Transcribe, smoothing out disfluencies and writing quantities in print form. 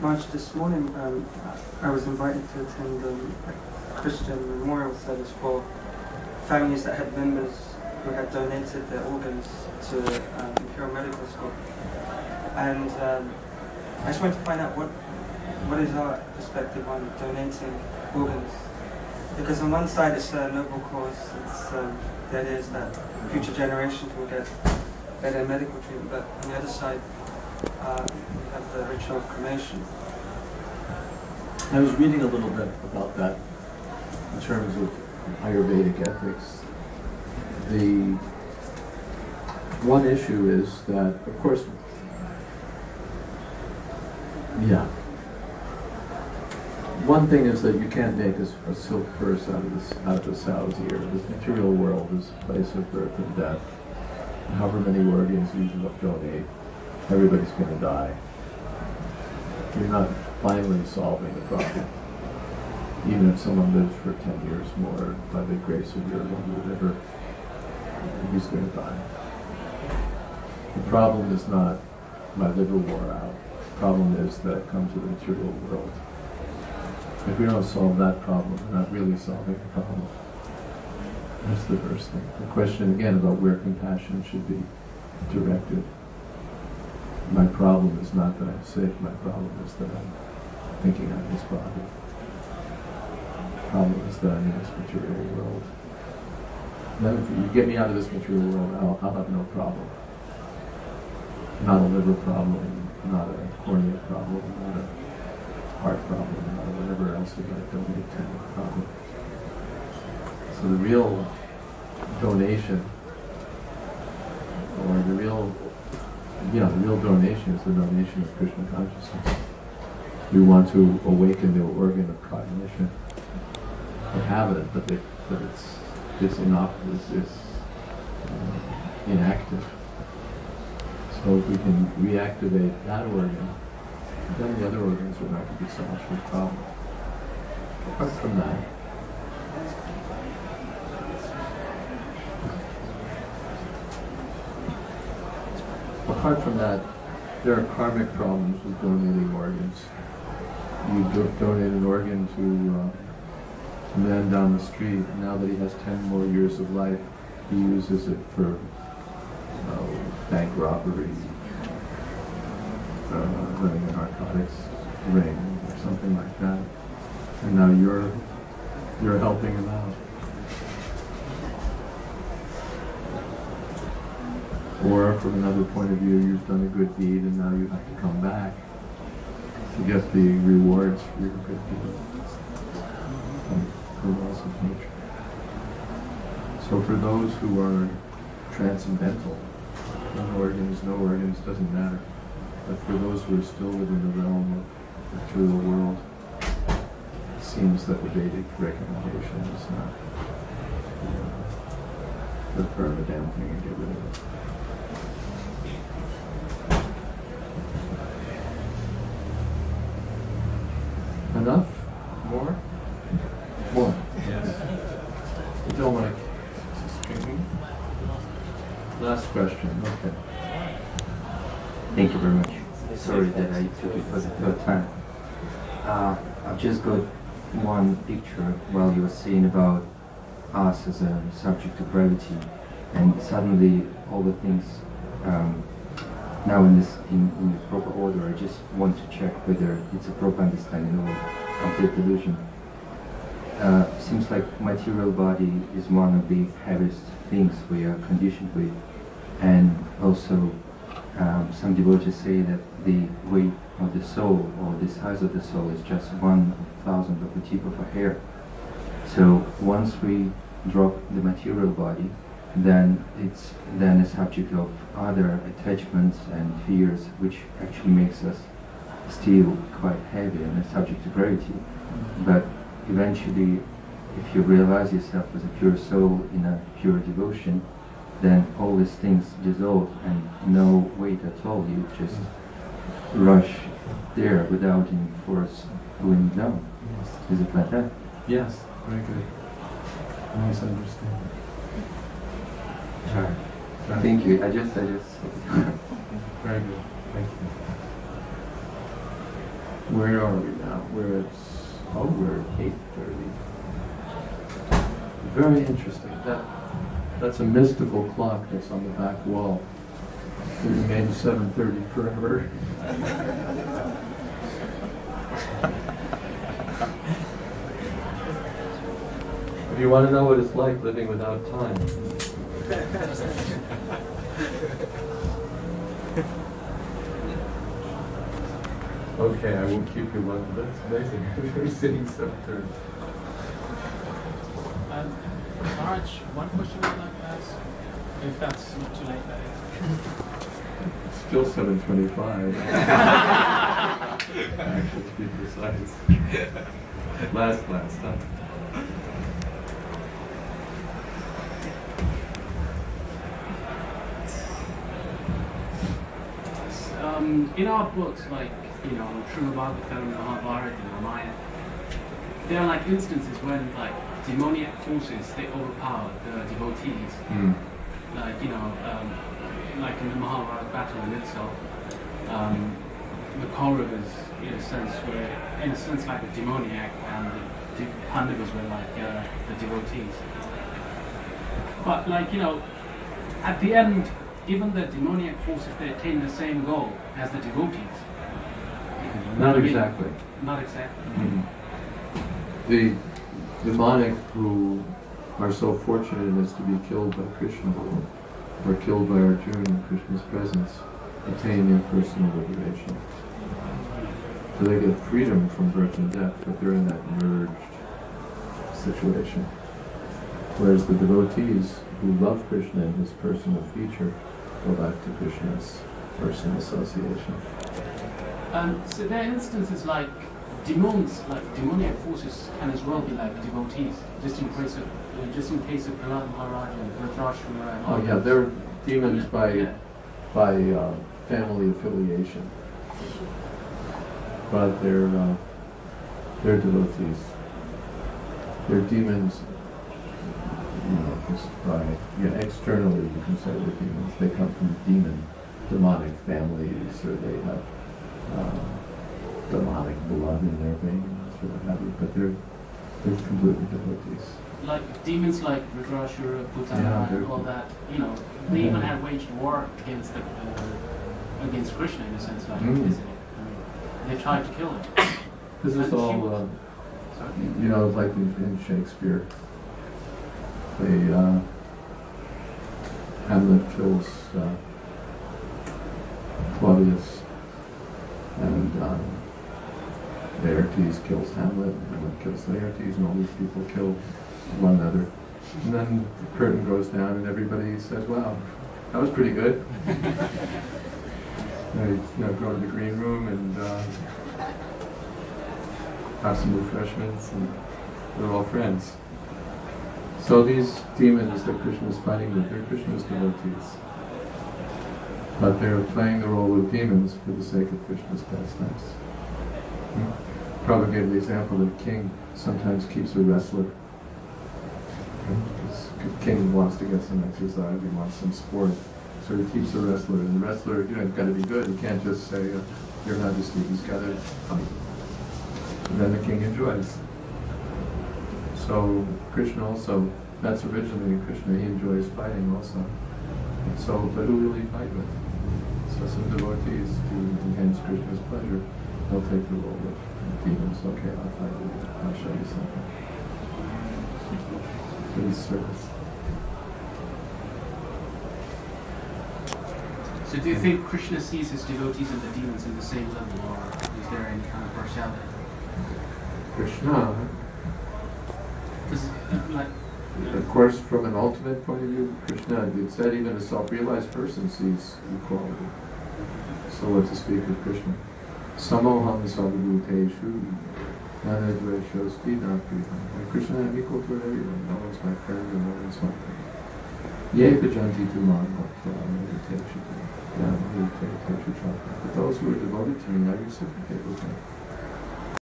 March, this morning I was invited to attend a Christian memorial service for families that had members who had donated their organs to Imperial Medical School. And I just wanted to find out what is our perspective on donating organs. Because on one side it's a noble cause, it's, the idea is that future generations will get better medical treatment, but on the other side we have the ritual of cremation. I was reading a little bit about that in terms of Ayurvedic ethics. The one issue is that, of course, one thing is that you can't make a silk purse out of a sow's ear. This material world is a place of birth and death. However many organs you donate, everybody's going to die. You're not finally solving the problem. Even if someone lives for 10 years more, by the grace of your Lord, whatever, he's going to die. The problem is not my liver wore out. The problem is that it comes to the material world. If we don't solve that problem, we're not really solving the problem. That's the first thing. The question again about where compassion should be directed. My problem is not that I'm sick, my problem is that I'm thinking of this body. The problem is that I'm in this material world. Then if you get me out of this material world, I'll have no problem. Not a liver problem, not a cornea problem, not a heart problem, not a whatever else we got to donate to problem. So the real donation, or the real donation is the donation of Krishna consciousness. We want to awaken the organ of cognition. We have it, but it's inactive. So if we can reactivate that organ, then the other organs are not going to be so much of a problem. Apart from that, there are karmic problems with donating organs. You donate an organ to a man down the street. Now that he has 10 more years of life, he uses it for bank robbery, running a narcotics ring, or something like that. And now you're helping him out. Or from another point of view, you've done a good deed and now you have to come back to get the rewards for your good deed from laws of nature. So for those who are transcendental, no organs, doesn't matter. But for those who are still within the realm of the material world, it seems that the Vedic recommendation is not to burn the damn thing and get rid of it. Enough? More? More. Yes. You don't want to... Last question. Okay. Thank you very much. Sorry that I took it for the third time. I've just got one picture while you were saying about us as a subject of gravity, and suddenly all the things now in the proper order. I just want to check whether it's a proper understanding or complete delusion. Seems like material body is one of the heaviest things we are conditioned with, and also some devotees say that the weight of the soul, or the size of the soul, is just 1/1000 of the tip of a hair. So once we drop the material body, then it's then a subject of other attachments and fears, which actually makes us still quite heavy and a subject to gravity. But eventually, if you realize yourself as a pure soul in a pure devotion, then all these things dissolve and no weight at all. You just rush there without any force going down. Yes. Is it like that? Yes, very good. Nice understanding. Sure. Thank you. I just Very good. Thank you. Where are we now? We're at 8:30. Very interesting. That's a mystical clock that's on the back wall. It remains 7:30 forever. If you want to know what it's like living without time. Okay, I won't keep you long, but that's amazing. We're sitting 7:30. Maharaj, one question I'd like to ask, if that's not too late, that Still 7:25. Actually, to be precise. Last class, huh? in our books, like, Srimad and Mahabharata and Ramayana, there are like instances when like demoniac forces, they overpower the devotees. Like, like in the Mahabharata battle in itself, the Kauravas, in a sense, like a demoniac, and the Pandavas were like the devotees. But like, at the end, even the demoniac forces, they attain the same goal as the devotees. Not exactly. Not exactly. The demonic who are so fortunate as to be killed by Krishna or killed by Arjuna in Krishna's presence attain impersonal liberation. So they get freedom from birth and death, but they're in that merged situation. Whereas the devotees who love Krishna in his personal feature go back to Krishna's personal association. So there are instances like demons, like demoniac forces, can as well be like devotees, just in case of Prahlad Maharaj and Dhritarashtra and all. Oh yeah, they're demons by family affiliation, but they're devotees. They're demons. Just by externally you can say they're demons. They come from demonic families, or they have demonic blood in their veins, or what have you. But they're completely devotees. Like demons like Dhritarashtra, Putana, and all that. They even have waged war against Krishna in a sense, like physically. They tried to kill him. This is all, like in Shakespeare. Hamlet kills Claudius, and Laertes kills Hamlet, Hamlet kills Laertes, and all these people kill one another. And then the curtain goes down and everybody says, wow, that was pretty good. They go to the green room and have some refreshments, and they're all friends. So these demons that Krishna is fighting with, they're Krishna's devotees. But they're playing the role of demons for the sake of Krishna's pastimes. Prabhupada gave the example that a king sometimes keeps a wrestler. The king wants to get some exercise, he wants some sport, so he keeps a wrestler. And the wrestler, he's got to be good. He can't just say, Your Majesty, he's got to fight. And then the king enjoys. So Krishna also, that's originally Krishna, he enjoys fighting also. So, but who will he fight with? So some devotees, to enhance Krishna's pleasure, they'll take the role of demons. Okay, I'll fight with you. I'll show you something. For his service. So do you think Krishna sees his devotees and the demons in the same level, or is there any kind of partiality? Krishna, of course, from an ultimate point of view, Krishna, it said even a self-realized person sees equality. So what to speak of Krishna? Samoham sarvabhuteshu nanadveshosti napriham. Krishna, I'm equal to everyone. No one's my friend and no one's my friend. Ye bhajanti tu mam bhaktya mediteshu. But those who are devoted to me, I reciprocate with them.